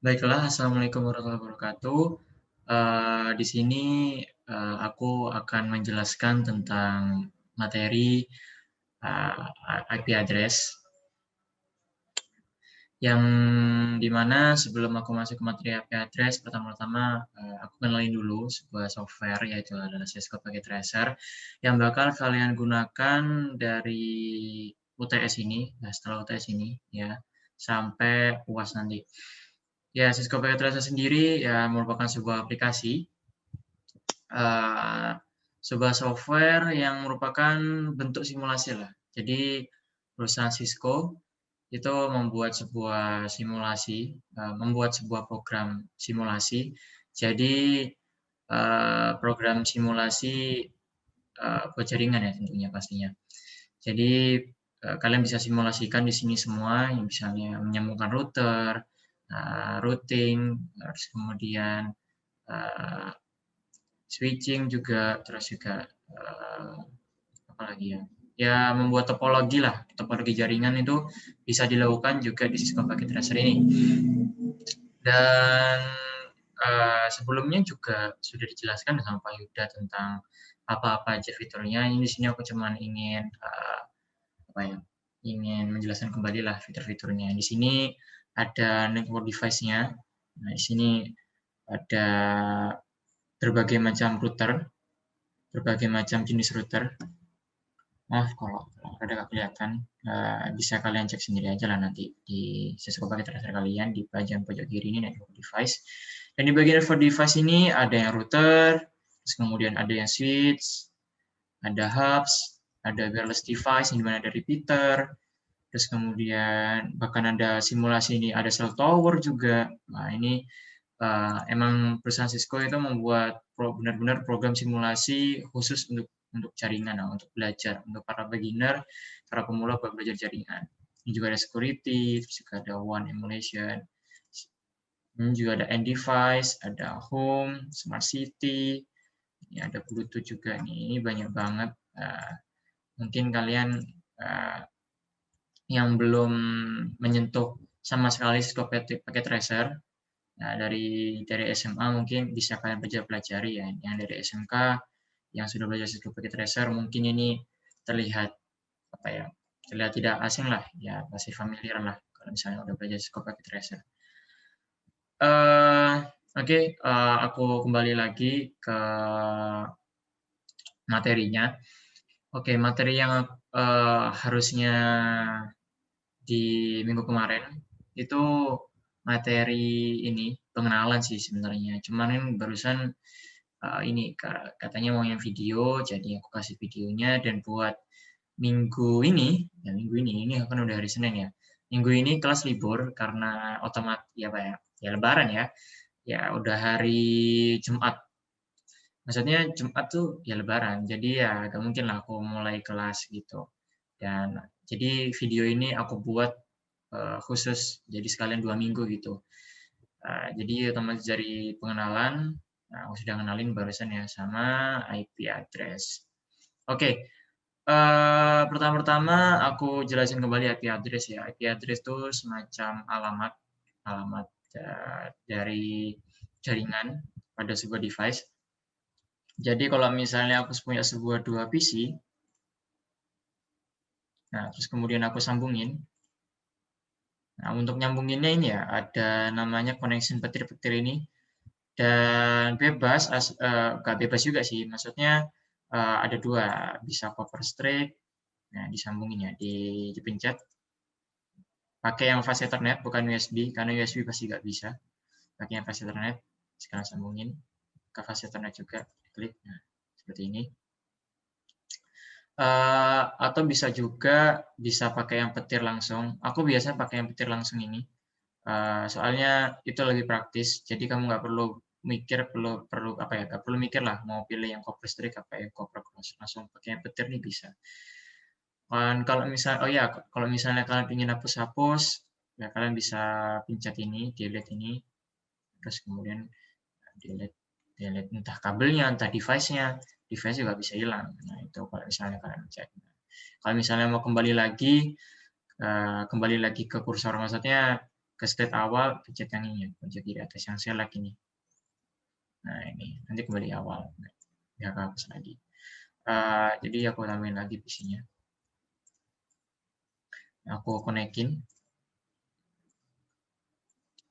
Baiklah, assalamualaikum warahmatullahi wabarakatuh. Di sini aku akan menjelaskan tentang materi IP address, yang dimana sebelum aku masuk ke materi IP address, pertama-tama aku kenalin dulu sebuah software, yaitu adalah Cisco Packet Tracer, yang bakal kalian gunakan dari UTS ini, nah setelah UTS ini ya, sampai UAS nanti. Ya, Cisco Packet Tracer sendiri ya merupakan sebuah aplikasi, uh, sebuah software yang merupakan bentuk simulasi lah. Jadi perusahaan Cisco itu membuat sebuah simulasi, membuat sebuah program simulasi. Jadi program simulasi buat jaringan ya tentunya pastinya. Jadi kalian bisa simulasikan di sini semua, yang misalnya menyambungkan router, routing, terus kemudian uh, switching juga, terus juga apa lagi ya? Ya membuat topologi lah, topologi jaringan itu bisa dilakukan juga di Cisco Packet Tracer ini. Dan sebelumnya juga sudah dijelaskan sama Pak Yuda tentang apa-apa aja fiturnya. Ini di sini aku cuma ingin apa ya? Ingin menjelaskan kembali lah fitur-fiturnya. Di sini ada network device-nya. Nah, di sini ada berbagai macam router, berbagai macam jenis router. Kalau ada nggak kelihatan, bisa kalian cek sendiri aja lah nanti di Cisco Packet Tracer kalian di bagian pojok kiri ini network device. Dan di bagian network device ini ada yang router, terus kemudian ada yang switch, ada hubs, ada wireless device, di mana ada repeater, terus kemudian bahkan ada simulasi ini, ada cell tower juga. Nah, ini emang perusahaan Cisco itu membuat benar-benar program simulasi khusus untuk jaringan, untuk belajar, untuk para beginner, para pemula buat belajar jaringan. Ini juga ada security, terus juga ada one emulation, ini juga ada end device, ada home, smart city, ini ada Bluetooth juga nih, ini banyak banget. Mungkin kalian yang belum menyentuh sama sekali Cisco Packet Tracer, nah, dari SMA mungkin bisa kalian pelajari ya. Yang dari SMK yang sudah belajar Cisco Packet Tracer mungkin ini terlihat apa ya? Terlihat tidak asing lah, ya pasti familiar lah kalau misalnya udah belajar Cisco Packet Tracer. Oke, aku kembali lagi ke materinya. Oke, materi yang harusnya di minggu kemarin itu materi ini pengenalan sih sebenarnya. Cuman kan barusan ini katanya mau yang video, jadi aku kasih videonya. Dan buat minggu ini kan udah hari Senin ya. Minggu ini kelas libur karena ya Pak ya Lebaran ya. Ya udah hari Jumat. Maksudnya Jumat tuh ya Lebaran. Jadi ya gak mungkin lah aku mulai kelas gitu. Dan jadi video ini aku buat khusus jadi sekalian 2 minggu gitu. Jadi otomatis dari pengenalan, aku sudah kenalin barusan ya sama IP address. Oke, pertama-tama aku jelasin kembali IP address ya. IP address itu semacam alamat dari jaringan pada sebuah device. Jadi kalau misalnya aku punya dua PC, nah terus kemudian aku sambungin. Nah, untuk nyambunginnya ini ya, ada namanya connection petir-petir ini. Dan bebas, nggak bebas juga sih, maksudnya ada dua, bisa copper straight, nah disambungin ya, dipencet, pakai yang fast ethernet, bukan USB, karena USB pasti nggak bisa, pakai yang fast ethernet, sekarang sambungin, ke fast ethernet juga, klik, nah seperti ini. Atau bisa juga bisa pakai yang petir langsung. Aku biasa pakai yang petir langsung ini. Soalnya itu lebih praktis. Jadi kamu nggak perlu mikir, perlu apa ya? Nggak perlu mikir lah mau pilih yang copper straight apa yang copper cross. Langsung pakai yang petir nih bisa. Dan kalau misalnya kalian ingin hapus-hapus, ya kalian bisa pencet ini, delete ini, terus kemudian delete entah kabelnya, entah device-nya, device juga bisa hilang. Nah, itu kalau misalnya kalian cek. Kalau misalnya mau kembali lagi ke kursor, maksudnya ke state awal, pencet yang ini, pojok kiri atas yang select ini. Nah ini, nanti kembali awal, nggak kehapus lagi. Jadi aku tambahin lagi PC-nya. Aku konekin.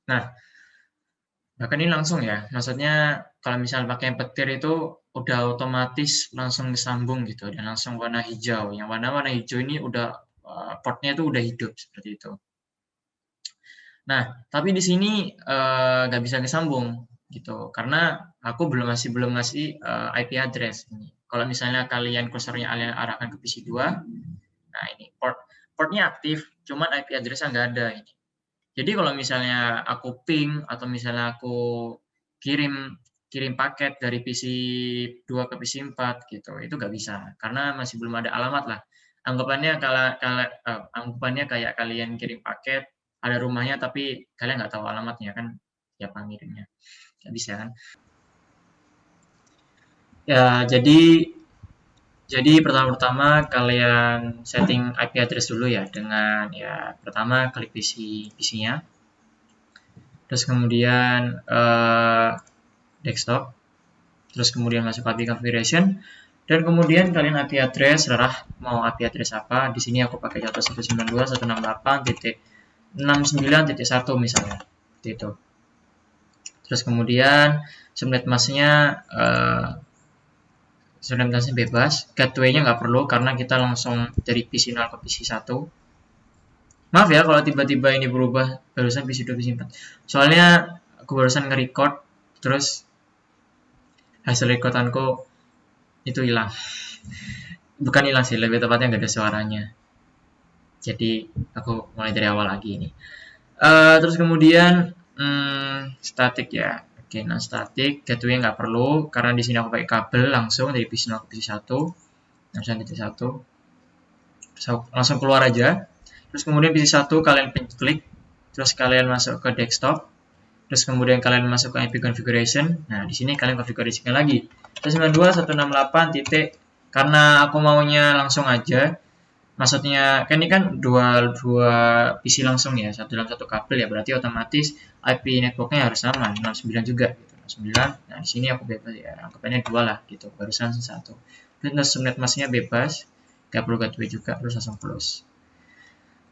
Nah, bahkan ini langsung ya, maksudnya kalau misalnya pakai petir itu udah otomatis langsung disambung gitu, dan langsung warna hijau. Yang warna hijau ini udah portnya itu udah hidup seperti itu. Nah, tapi di sini nggak bisa disambung gitu, karena aku masih belum ngasih IP address ini. Kalau misalnya kalian kursornya kalian arahkan ke PC 2, nah ini portnya aktif, cuman IP address-nya nggak ada ini. Jadi kalau misalnya aku ping atau misalnya aku kirim paket dari PC 2 ke PC 4 gitu, itu nggak bisa karena masih belum ada alamat lah. Anggapannya kayak kalian kirim paket, ada rumahnya tapi kalian nggak tahu alamatnya kan, siapa ngirimnya, nggak bisa kan. Ya, jadi pertama-tama kalian setting IP address dulu ya, dengan ya pertama klik PC-nya, terus kemudian desktop, terus kemudian masuk API configuration, dan kemudian kalian IP address, mau IP address apa. Di sini aku pakai contoh 192.168.69.1 misalnya, seperti itu. Terus kemudian subnet masknya bebas, gateway-nya nggak perlu karena kita langsung dari PC 0 ke PC 1. Maaf ya kalau tiba-tiba ini berubah barusan PC 2 PC 4. Soalnya aku barusan nge-record terus hasil recordanku itu hilang. Bukan hilang sih, lebih tepatnya nggak ada suaranya. Jadi aku mulai dari awal lagi ini. Terus kemudian static ya. Oke, non static, gateway nggak perlu karena di sini aku pakai kabel langsung dari PC 0 ke PC 1. Titik 1. Langsung keluar aja. Terus kemudian PC 1 kalian klik, terus kalian masuk ke desktop, terus kemudian kalian masuk ke IP configuration. Nah, di sini kalian konfigurasikan lagi. 192.168. Karena aku maunya langsung aja, maksudnya kan ini kan dua PC langsung ya, satu dalam satu kabel ya, berarti otomatis IP networknya harus sama, 69 juga gitu. 69. Nah, di sini aku bebas ya, anggapannya 2 lah gitu, barusan 1. Terus subnet masknya bebas, gak perlu gateway juga, terus langsung close.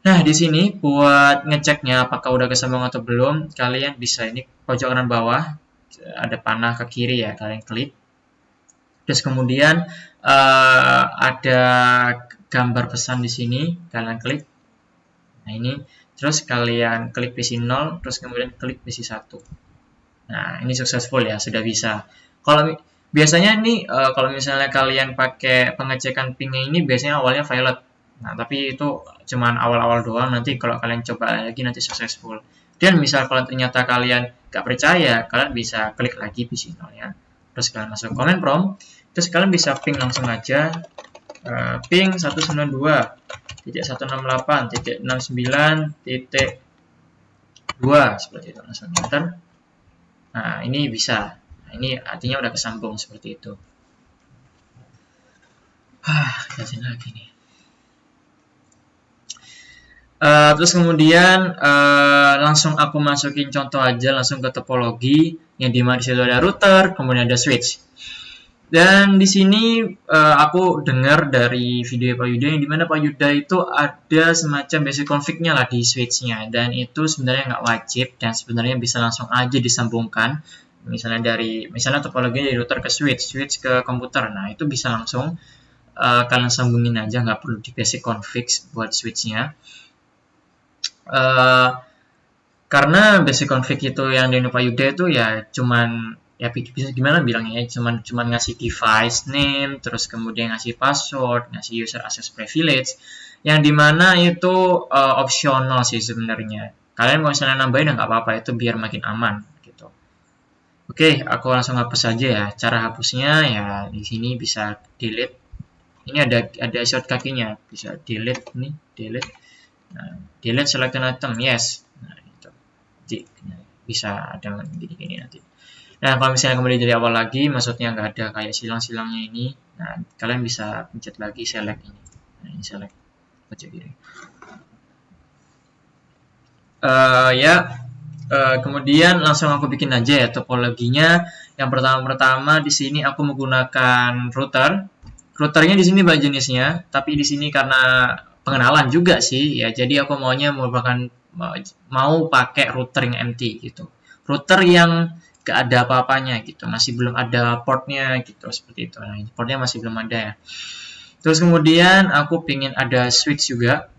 Nah, di sini buat ngeceknya apakah udah kesambung atau belum, kalian bisa ini pojok kanan bawah, ada panah ke kiri ya, kalian klik. Terus kemudian ada gambar pesan di sini, kalian klik. Nah, ini terus kalian klik PC 0, terus kemudian klik PC 1. Nah, ini successful ya, sudah bisa. Kalau biasanya ini kalau misalnya kalian pakai pengecekan pingnya ini biasanya awalnya violet. Nah, tapi itu cuman awal-awal doang, nanti kalau kalian coba lagi nanti successful. Dan misal kalau ternyata kalian gak percaya, kalian bisa klik lagi PC 0 ya. Terus kalian masuk command prompt, terus kalian bisa ping langsung aja, ping 192.168.69.2 seperti itu, langsung enter. Nah, ini bisa. Nah, ini artinya udah kesambung seperti itu. Jelasin lagi nih. Terus kemudian langsung aku masukin contoh aja langsung ke topologi yang dimana disitu ada router, kemudian ada switch. Dan di sini aku dengar dari video Pak Yuda yang dimana Pak Yuda itu ada semacam basic config-nya lah di switch-nya, dan itu sebenarnya nggak wajib dan sebenarnya bisa langsung aja disambungkan. Misalnya topologi dari router ke switch ke komputer, nah itu bisa langsung kalian sambungin aja, nggak perlu di basic config buat switch-nya. Karena basic config itu yang di Pak Yuda itu ya cuman ya bisa gimana bilangnya ya, cuman ngasih device name, terus kemudian ngasih password, ngasih user access privilege, yang dimana itu optional sih sebenarnya. Kalian mau misalnya nambahin nggak apa-apa, itu biar makin aman gitu. Oke, aku langsung hapus saja ya. Cara hapusnya ya di sini bisa delete. Ini ada shortcut-nya, bisa delete nih, delete. Nah, delete selected item, yes. Nah, itu. Jadi, bisa ada gini-gini nanti. Nah, kalau misalnya kembali dari awal lagi, maksudnya nggak ada kayak silang-silangnya ini, nah, kalian bisa pencet lagi select ini. Nah, ini select pojok kiri. Kemudian langsung aku bikin aja ya topologinya. Yang pertama di sini aku menggunakan router. Routernya di sini banyak jenisnya, tapi di sini karena pengenalan juga sih ya. Jadi aku maunya mau pakai router yang empty gitu. Router yang gak ada apa-apanya gitu, masih belum ada portnya gitu, seperti itu. Nah, portnya masih belum ada ya. Terus kemudian aku pingin ada switch juga.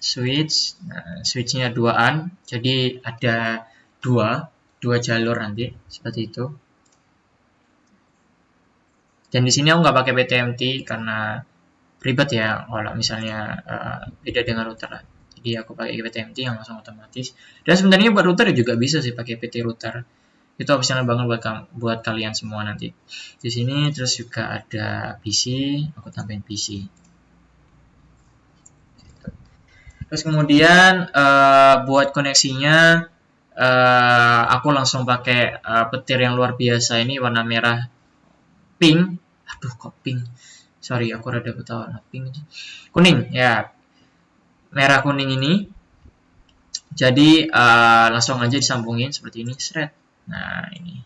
Switchnya duaan, jadi ada dua jalur nanti seperti itu. Dan di sini aku nggak pakai PTMT karena ribet ya kalau misalnya beda dengan router lah. Jadi aku pakai PTMT yang langsung otomatis. Dan sebenarnya buat router juga bisa sih pakai PT router. Itu opsional banget buat kalian semua nanti. Di sini terus juga ada PC, aku tambahin PC. Terus kemudian buat koneksinya aku langsung pakai petir yang luar biasa ini warna merah pink. Aduh kok pink. Sorry aku rada ketawa pink. Kuning ya. Merah kuning ini. Jadi langsung aja disambungin seperti ini, shred. Nah, ini.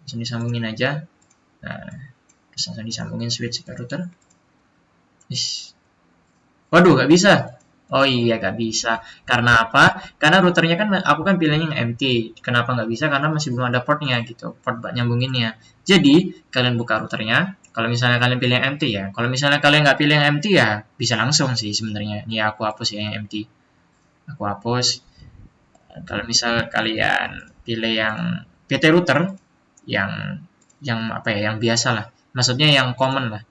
Langsung disambungin aja. Nah, terus langsung disambungin switch ke router. Waduh, nggak bisa. Oh iya, nggak bisa. Karena apa? Karena routernya kan aku kan pilihnya yang empty. Kenapa nggak bisa? Karena masih belum ada portnya gitu, port buat nyambunginnya. Jadi kalian buka routernya. Kalau misalnya kalian pilih yang empty ya. Kalau misalnya kalian nggak pilih yang empty ya, bisa langsung sih sebenarnya. Ini aku hapus ya yang empty. Aku hapus. Kalau misalnya kalian pilih yang PT router, yang apa ya, yang biasa lah. Maksudnya yang common lah.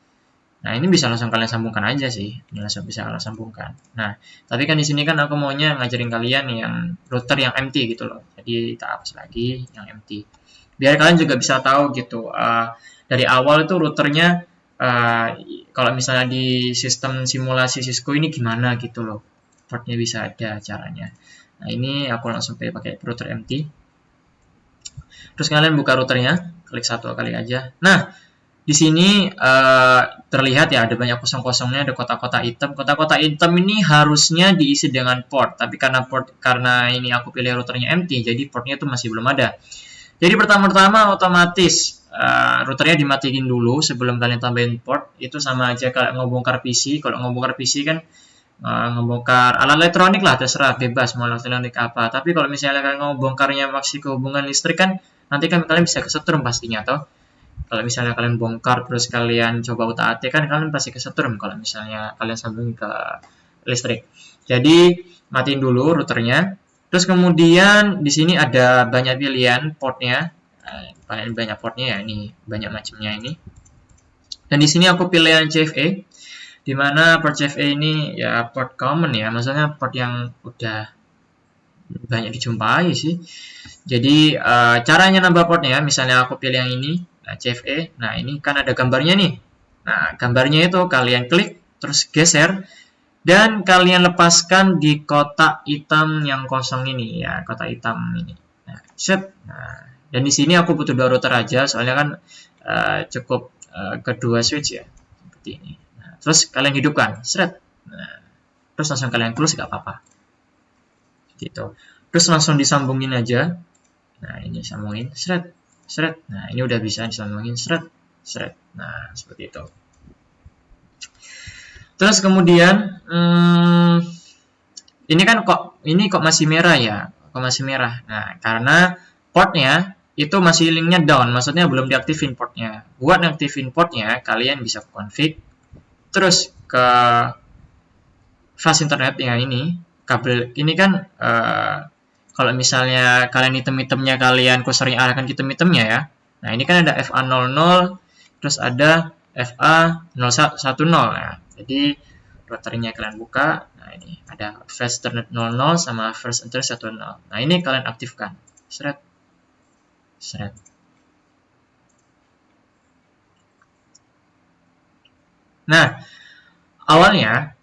Nah, ini bisa langsung kalian sambungkan aja sih. Ini langsung bisa kalian sambungkan. Nah, tapi kan di sini kan aku maunya ngajarin kalian yang router yang empty gitu loh. Jadi kita hapus lagi yang empty. Biar kalian juga bisa tahu gitu. Dari awal itu routernya kalau misalnya di sistem simulasi Cisco ini gimana gitu loh. Portnya bisa ada caranya. Nah, ini aku langsung pakai router empty. Terus kalian buka routernya, klik satu kali aja. Nah, di sini terlihat ya ada banyak kosong-kosongnya, ada kotak-kotak hitam. Kotak-kotak hitam ini harusnya diisi dengan port, tapi karena ini aku pilih routernya empty, jadi portnya itu masih belum ada. Jadi pertama-tama otomatis routernya dimatiin dulu sebelum kalian tambahin port. Itu sama aja kalau ngebongkar PC. Kalau ngebongkar PC kan ngebongkar alat elektronik lah, terserah bebas mau elektronik apa. Tapi kalau misalnya kalian ngebongkarnya masih ke hubungan listrik kan, nanti kan kalian bisa kesetrum pastinya toh. Kalau misalnya kalian bongkar terus kalian coba utak-atik kan kalian pasti kesetrum kalau misalnya kalian sambung ke listrik. Jadi matiin dulu routernya. Terus kemudian di sini ada banyak pilihan portnya. Banyak portnya ya, ini banyak macamnya ini. Dan di sini aku pilih yang CFE. Di mana port CFE ini ya port common ya, maksudnya port yang udah banyak dijumpai sih. Jadi caranya nambah portnya, misalnya aku pilih yang ini. Nah, CFE, nah ini kan ada gambarnya nih. Nah, gambarnya itu kalian klik, terus geser, dan kalian lepaskan di kotak hitam yang kosong ini, ya, kotak hitam ini. Nah, set. Nah, dan di sini aku butuh 2 router aja, soalnya kan cukup kedua switch ya, seperti ini. Nah, terus kalian hidupkan, set. Nah, terus langsung kalian close, nggak apa-apa. Gitu. Terus langsung disambungin aja. Nah, ini sambungin, set. Shred. Nah, ini udah bisa disambungin shred. Nah, seperti itu. Terus kemudian ini kan kok masih merah ya? Kok masih merah. Nah, karena portnya itu masih linknya down, maksudnya belum diaktifin portnya. Buat ngaktifin portnya, kalian bisa config terus ke fast internet yang ini, kabel ini kan kalau misalnya kalian item-itemnya kalian kursornya arahkan ke item-itemnya ya. Nah, ini kan ada FA00, terus ada FA010. Nah, jadi routernya kalian buka. Nah, ini ada fast internet 00 sama fast internet 10. Nah, ini kalian aktifkan. Shred. Nah, awalnya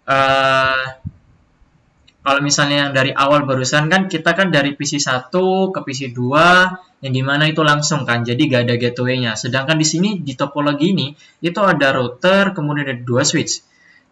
kalau misalnya dari awal barusan kan kita kan dari PC 1 ke PC 2 yang dimana itu langsung kan, jadi gak ada gateway-nya. Sedangkan di sini di topologi ini itu ada router kemudian ada 2 switch.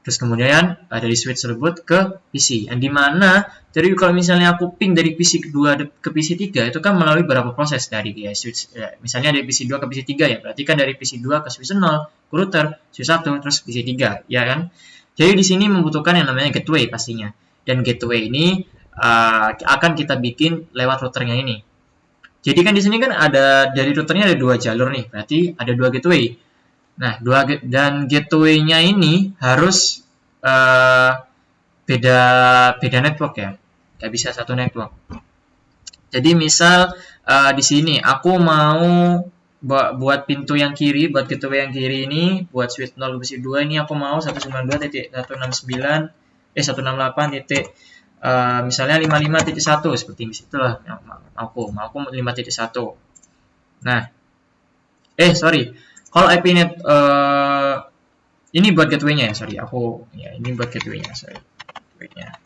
Terus kemudian dari switch tersebut ke PC. Yang dimana jadi kalau misalnya aku ping dari PC kedua ke PC 3 itu kan melalui beberapa proses dari ya, switch misalnya dari PC 2 ke PC 3 ya. Berarti kan dari PC 2 ke switch 0, ke router, switch 1 terus PC 3 ya kan. Jadi di sini membutuhkan yang namanya gateway pastinya. Dan gateway ini akan kita bikin lewat routernya ini. Jadi kan di sini kan ada dari routernya ada dua jalur nih, berarti ada dua gateway. Nah, dan gateway-nya ini harus beda network ya, nggak bisa satu network. Jadi misal di sini aku mau buat pintu yang kiri, buat gateway yang kiri ini, buat switch 0 besi 2 ini aku mau 192.168. Misalnya 55.1 seperti ini, itulah aku mau 5.1. Nah, sorry, kalau IPnet ini buat gateway-nya ya, sorry, ini buat gateway-nya, sorry, gateway-nya.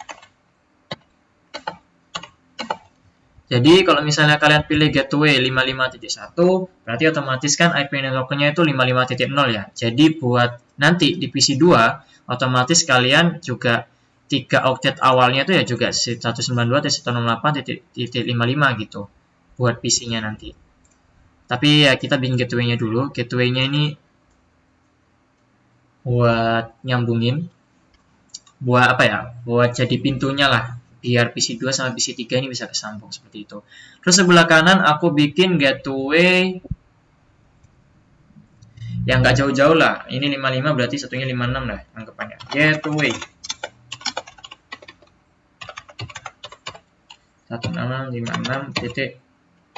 Jadi kalau misalnya kalian pilih gateway 55.1, berarti otomatis kan IP network-nya itu 55.0 ya. Jadi buat nanti di PC 2, otomatis kalian juga 3 octet awalnya itu ya juga 192.168.55 gitu buat PC-nya nanti. Tapi ya kita bikin gateway-nya dulu. Gateway-nya ini buat nyambungin, buat apa ya? Buat jadi pintunya lah, biar PC 2 sama PC 3 ini bisa kesambung seperti itu. Terus sebelah kanan aku bikin gateway yang nggak jauh-jauh lah. Ini 55 berarti satunya 56 lah anggapannya. Gateway 1656 titik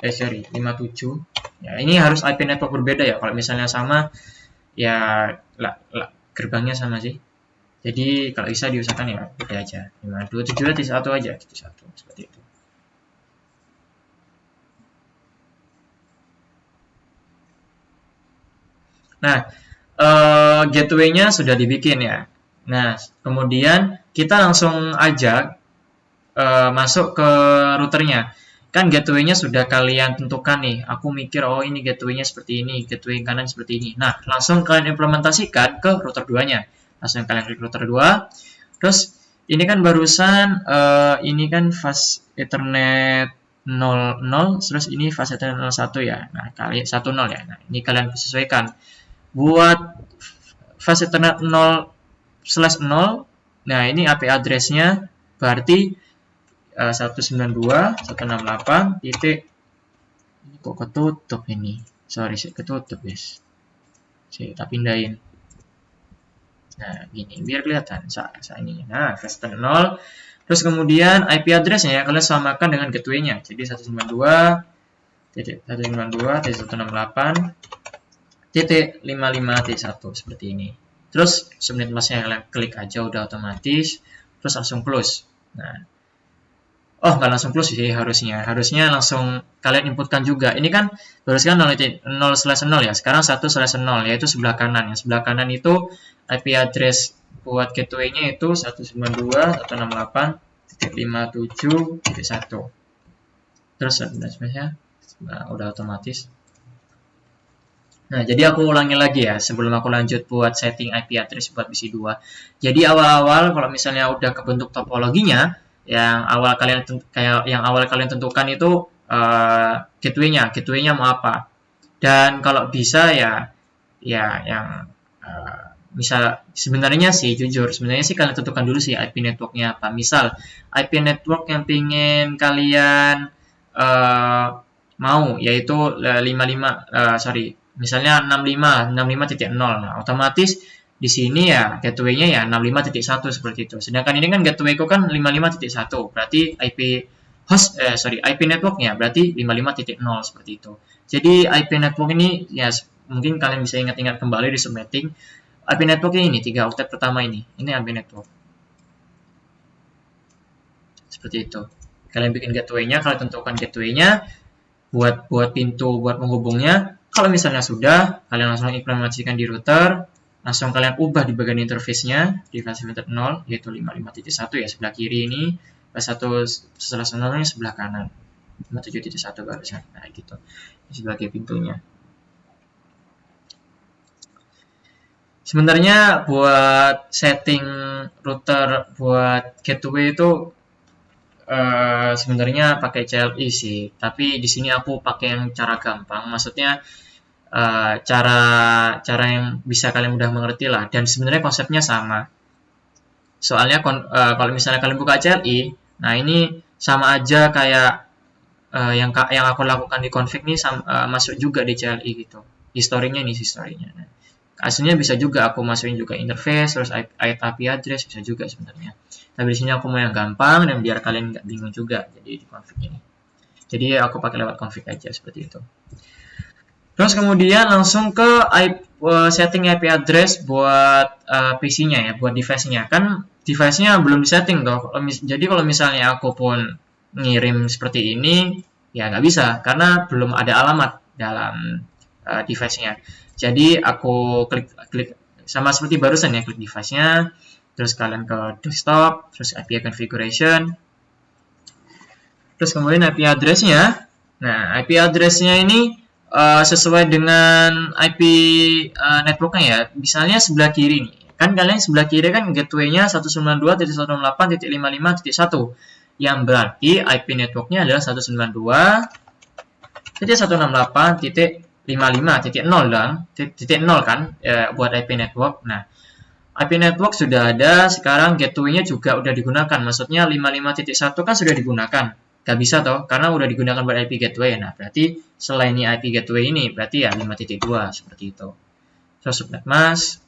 57. Ya, ini harus IP network berbeda ya. Kalau misalnya sama ya gerbangnya sama sih. Jadi kalau bisa diusahakan ya beda aja. 527.1 aja, 1 seperti itu. Nah, gateway-nya sudah dibikin ya. Nah, kemudian kita langsung aja masuk ke routernya. Kan gateway-nya sudah kalian tentukan nih. Aku mikir, oh ini gateway-nya seperti ini, gateway kanan seperti ini. Nah, langsung kalian implementasikan ke router 2-nya. Langsung kalian klik router 2. Terus, ini kan barusan, ini kan fast Ethernet 00, terus ini fast Ethernet 01 ya. Nah, kali 10 ya. Nah, ini kalian sesuaikan. Buat fast Ethernet 0/0, nah ini IP address-nya berarti 192.168 titik, ini kok ketutup ini, sorry sih ketutup guys, kita pindahin. Nah gini biar kelihatan ini. Nah fast 0, terus kemudian IP address-nya ya kalian samakan dengan gateway-nya, jadi 192.168.55.1 seperti ini. Terus subnet masknya kalian klik aja udah otomatis, terus langsung close. Nah, nggak langsung close sih harusnya langsung kalian inputkan juga. Ini kan barusan 0/0 ya, sekarang 1/0 yaitu sebelah kanan. Yang sebelah kanan itu IP address buat gateway-nya itu 192.168.57.1. Terus subnetnya udah otomatis. Nah, jadi aku ulangi lagi ya sebelum aku lanjut buat setting IP address buat PC 2. Jadi awal-awal kalau misalnya udah kebentuk topologinya, yang awal kalian tentukan itu gateway-nya mau apa. Dan kalau bisa ya yang misal sebenarnya sih kalian tentukan dulu sih IP network-nya apa. Misal IP network yang pengen kalian mau yaitu 65.0. Nah, otomatis di sini ya gateway-nya ya 65.1 seperti itu. Sedangkan ini kan gateway-ku kan 55.1, berarti IP network-nya berarti 55.0 seperti itu. Jadi IP network ini ya mungkin kalian bisa ingat-ingat kembali di subnetting. IP network ini 3 octet pertama ini IP network. Seperti itu. Kalian bikin gateway-nya, kalian tentukan gateway-nya buat pintu buat menghubungnya. Kalau misalnya sudah, kalian langsung implementasikan di router, langsung kalian ubah di bagian interface-nya di facilitator 0 yaitu 55.1 ya sebelah kiri ini, 1/0 ini sebelah kanan. 57.1 barusan. Nah, gitu. Ini sebagai pintunya. Sebenarnya buat setting router buat gateway itu sebenarnya pakai CLI sih, tapi di sini aku pakai yang cara gampang. Maksudnya cara cara yang bisa kalian mudah mengerti lah, dan sebenarnya konsepnya sama. Soalnya kalau misalnya kalian buka CLI, nah ini sama aja kayak yang aku lakukan di config nih masuk juga di CLI gitu. Historinya nih historinya. Nah, aslinya bisa juga aku masukin juga interface, terus IP address bisa juga sebenarnya. Tapi di sini aku mau yang gampang dan biar kalian nggak bingung juga jadi di config ini. Jadi aku pakai lewat config aja seperti itu. Terus kemudian langsung ke setting IP address buat PC-nya ya, buat device-nya. Kan device-nya belum disetting toh. Jadi kalau misalnya aku pun ngirim seperti ini, ya nggak bisa karena belum ada alamat dalam device-nya. Jadi aku klik sama seperti barusan ya, klik device-nya, terus kalian ke desktop, terus IP configuration, terus kemudian IP address-nya. Nah, IP address-nya ini sesuai dengan IP networknya ya. Misalnya sebelah kiri nih. Kan kalian sebelah kiri kan gateway-nya 192.168.55.1. Yang berarti IP networknya adalah 192.168.55.0 dan titik 0 kan buat IP network. Nah, IP network sudah ada, sekarang gateway-nya juga udah digunakan. Maksudnya 55.1 kan sudah digunakan. Gak bisa toh, karena udah digunakan buat IP gateway. Nah, berarti selain ini IP gateway ini, berarti ya 5.2 seperti itu. So, subnet mask.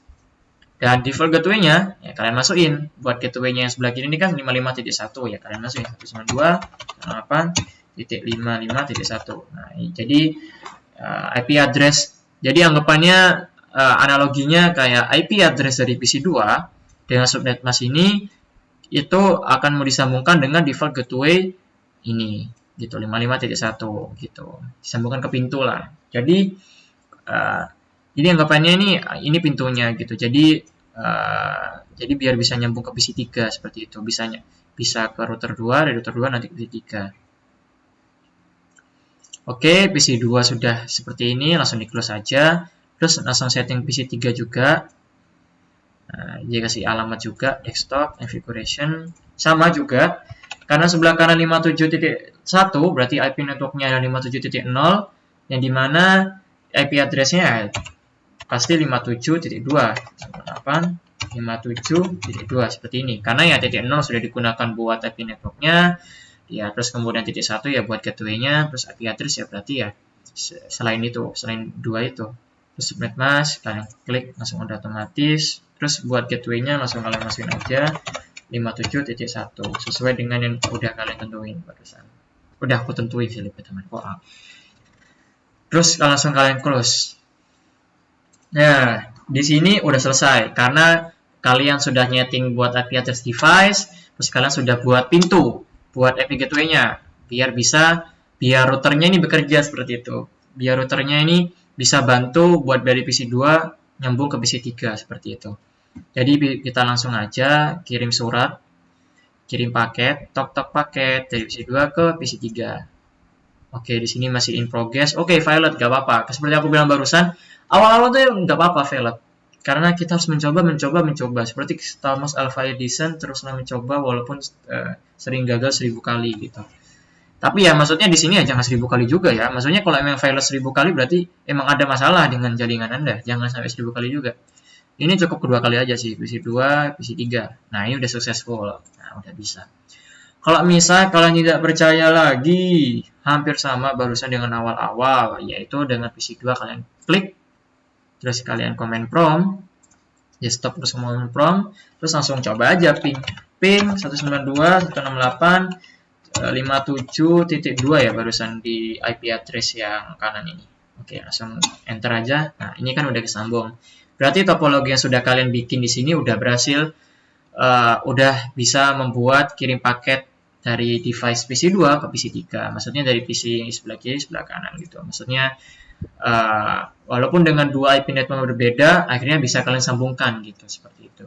Dan default gateway-nya, ya kalian masukin. Buat gateway-nya yang sebelah kiri ini kan 55.1, ya kalian masukin 192.8.55.1. Nah, jadi IP address. Jadi anggapannya analoginya kayak IP address dari PC2 dengan subnet mask ini itu akan mau disambungkan dengan default gateway ini gitu 55.1 gitu, disambungkan ke pintu lah. Jadi anggapannya ini pintunya gitu. Jadi biar bisa nyambung ke PC3 seperti itu. Bisa ke router 2, dari router 2 nanti ke PC3. Oke, PC2 sudah seperti ini, langsung di close saja. Terus langsung setting PC3 juga. Nah, dia kasih alamat juga, desktop, configuration, sama juga. Karena sebelah kanan 57.1, berarti IP networknya ada 57.0, yang dimana IP address-nya pasti 57.2, 57.2 seperti ini. Karena ya titik 0 sudah digunakan buat IP networknya, ya terus kemudian titik 1 ya buat gateway-nya, terus IP address ya berarti ya selain 2 itu. Terus subnet mask, kalian klik langsung udah otomatis. Terus buat gateway-nya langsung kalian masukin aja 57.1 sesuai dengan yang udah kalian tentuin barusan. Udah aku tentuin sih teman. Terus langsung kalian close. Nah, di sini udah selesai karena kalian sudah nyeting buat IP address device, terus kalian sudah buat pintu buat IP gateway-nya biar routernya ini bekerja seperti itu. Biar routernya ini bisa bantu buat dari PC2 nyambung ke PC3 seperti itu. Jadi kita langsung aja kirim surat, kirim paket, tok paket dari PC2 ke PC3. Oke, di sini masih in progress. Oke, violet gak apa-apa. Seperti aku bilang barusan, awal-awal tuh nggak apa-apa violet. Karena kita harus mencoba. Seperti Thomas Alva Edison teruslah mencoba walaupun sering gagal 1000 kali gitu. Tapi ya maksudnya di sini ya jangan 1000 kali juga ya. Maksudnya kalau emang violet 1000 kali berarti emang ada masalah dengan jaringan Anda. Jangan sampai 1000 kali juga. Ini cukup kedua kali aja sih, PC2, PC3. Nah, ini udah successful. Nah, udah bisa. Kalau misal kalian tidak percaya lagi, hampir sama barusan dengan awal-awal, yaitu dengan PC2 kalian klik, terus kalian command prompt, desktop terus command prompt, terus langsung coba aja ping 192.168.57.2 ya barusan di IP address yang kanan ini. Oke, langsung enter aja. Nah, ini kan udah kesambung. Berarti topologi yang sudah kalian bikin di sini udah berhasil, udah bisa membuat kirim paket dari device PC2 ke PC3. Maksudnya dari PC sebelah kiri, sebelah kanan gitu. Maksudnya walaupun dengan dua IP network berbeda, akhirnya bisa kalian sambungkan gitu, seperti itu.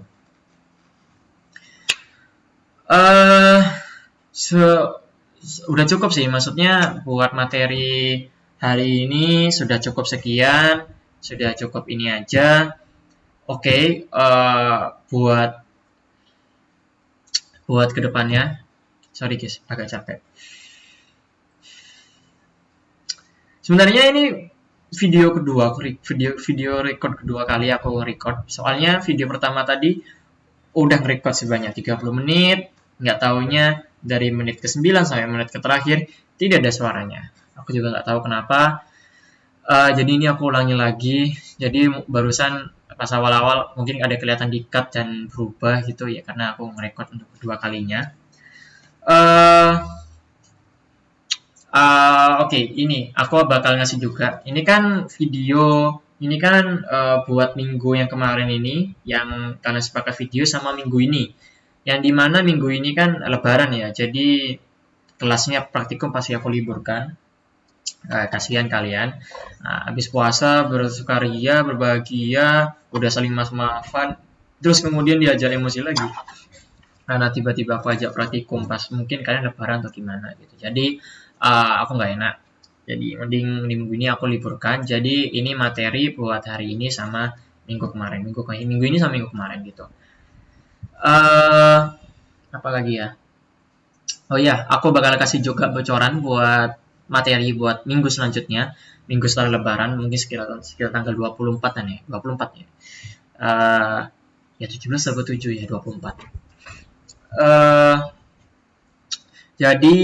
Udah cukup sih, maksudnya buat materi hari ini sudah cukup sekian, sudah cukup ini aja. Oke, buat kedepannya, sorry guys, agak capek. Sebenarnya ini video kedua, video record kedua kali aku record. Soalnya video pertama tadi udah record sebanyak 30 menit, nggak taunya dari menit ke-9 sampai menit ke terakhir tidak ada suaranya. Aku juga nggak tahu kenapa. Jadi ini aku ulangi lagi. Jadi barusan pas awal-awal mungkin ada kelihatan di cut dan berubah gitu ya karena aku ngerekord untuk kedua kalinya. Oke, ini aku bakal ngasih juga. Ini kan video, ini kan buat minggu yang kemarin ini, yang karena sepakat video sama minggu ini. Yang dimana minggu ini kan Lebaran ya, jadi kelasnya praktikum pasti aku liburkan. Kasihan kalian. Nah, habis puasa bersukaria, berbahagia, udah saling maaf-maafan, terus kemudian diajak emosi lagi. Karena tiba-tiba aku ajak praktikum pas mungkin kalian lebaran atau gimana gitu. Jadi aku nggak enak. Jadi mending di minggu ini aku liburkan. Jadi ini materi buat hari ini sama minggu kemarin. Minggu ini sama minggu kemarin gitu. uh, Apa lagi ya? Oh ya, aku bakal kasih juga bocoran buat materi buat minggu selanjutnya. Minggu setelah lebaran mungkin sekitar tanggal 24-an ya. 24 ya. Uh, ya 17 atau 7 ya 24. uh, Jadi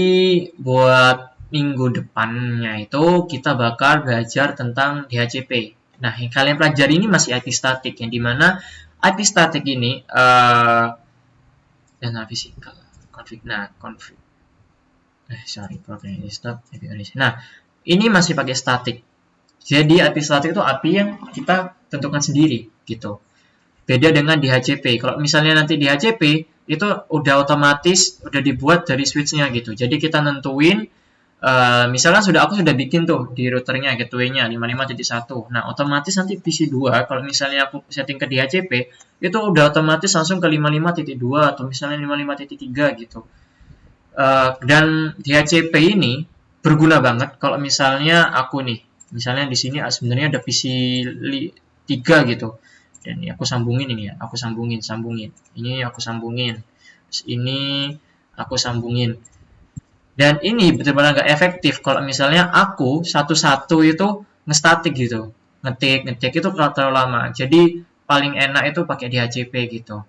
buat minggu depannya itu kita bakal belajar tentang DHCP. Nah, yang kalian pelajari ini masih IP static, yang dimana IP static ini data physical config. Nah, config. Program stop IP origin. Nah, ini masih pakai static. Jadi IP static itu API yang kita tentukan sendiri gitu. Beda dengan DHCP. Kalau misalnya nanti DHCP itu udah otomatis udah dibuat dari switch-nya gitu. Jadi kita nentuin misalnya aku sudah bikin tuh di routernya gateway-nya 55.1. Nah, otomatis nanti PC2 kalau misalnya aku setting ke DHCP itu udah otomatis langsung ke 55.2 atau misalnya 55.3 gitu. Dan DHCP ini berguna banget kalau misalnya aku nih, misalnya di sini sebenarnya ada PC 3 gitu. Dan ini aku sambungin ini ya, aku sambungin. Ini aku sambungin. Terus ini aku sambungin. Dan ini benar-benar nggak efektif kalau misalnya aku satu-satu itu ngestatik gitu. Ngetik itu terlalu lama. Jadi paling enak itu pakai DHCP gitu.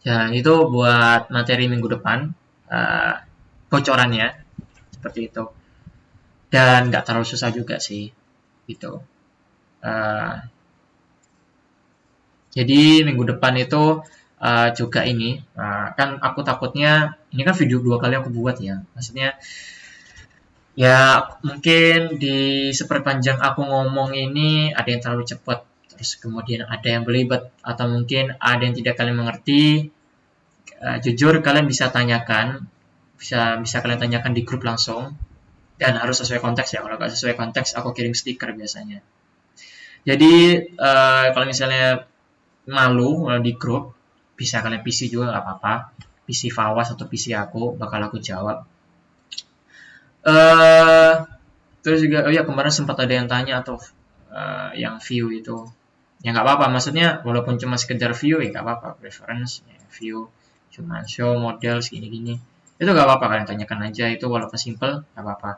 Ya, itu buat materi minggu depan. Bocorannya seperti itu. Dan nggak terlalu susah juga sih. Gitu. Jadi minggu depan itu juga ini kan aku takutnya ini kan video 2 kali aku buat ya, maksudnya ya mungkin di seperpanjang aku ngomong ini ada yang terlalu cepat, terus kemudian ada yang belibet atau mungkin ada yang tidak kalian mengerti. Jujur kalian bisa tanyakan, bisa kalian tanyakan di grup langsung, dan harus sesuai konteks ya. Kalau nggak sesuai konteks aku kirim stiker biasanya. Jadi kalau misalnya malu di grup, bisa kalian PC juga nggak apa-apa, PC Fawas atau PC aku bakal aku jawab. Terus juga oh ya kemarin sempat ada yang tanya atau yang view itu ya nggak apa-apa, maksudnya walaupun cuma sekedar view ya nggak apa-apa, preference ya, view cuma show model segini-gini itu nggak apa-apa, kalian tanyakan aja itu walaupun simple nggak apa-apa.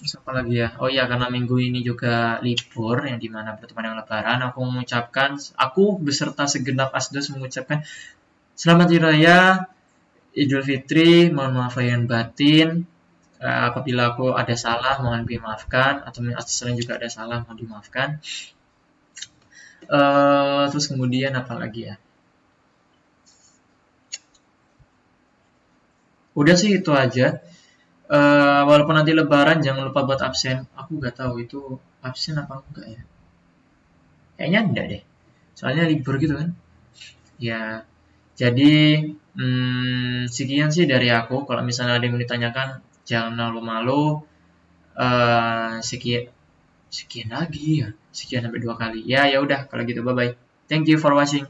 Terus apa lagi ya? Oh iya, karena minggu ini juga libur yang dimana bertepatan dengan Lebaran, aku beserta segenap Asdos mengucapkan Selamat Hari Raya Idul Fitri, mohon maaf lahir batin. Apabila aku ada salah mohon dimaafkan, atau selain juga ada salah mohon dimaafkan. Terus kemudian apa lagi ya? Udah sih itu aja. Walaupun nanti lebaran jangan lupa buat absen. Aku nggak tahu itu absen apa enggak ya. Kayaknya enggak deh. Soalnya libur gitu kan. Ya, jadi sekian sih dari aku. Kalau misalnya ada yang mau ditanyakan jangan malu-malu. Sekian lagi ya. Sekian sampai 2 kali. Ya udah kalau gitu bye bye. Thank you for watching.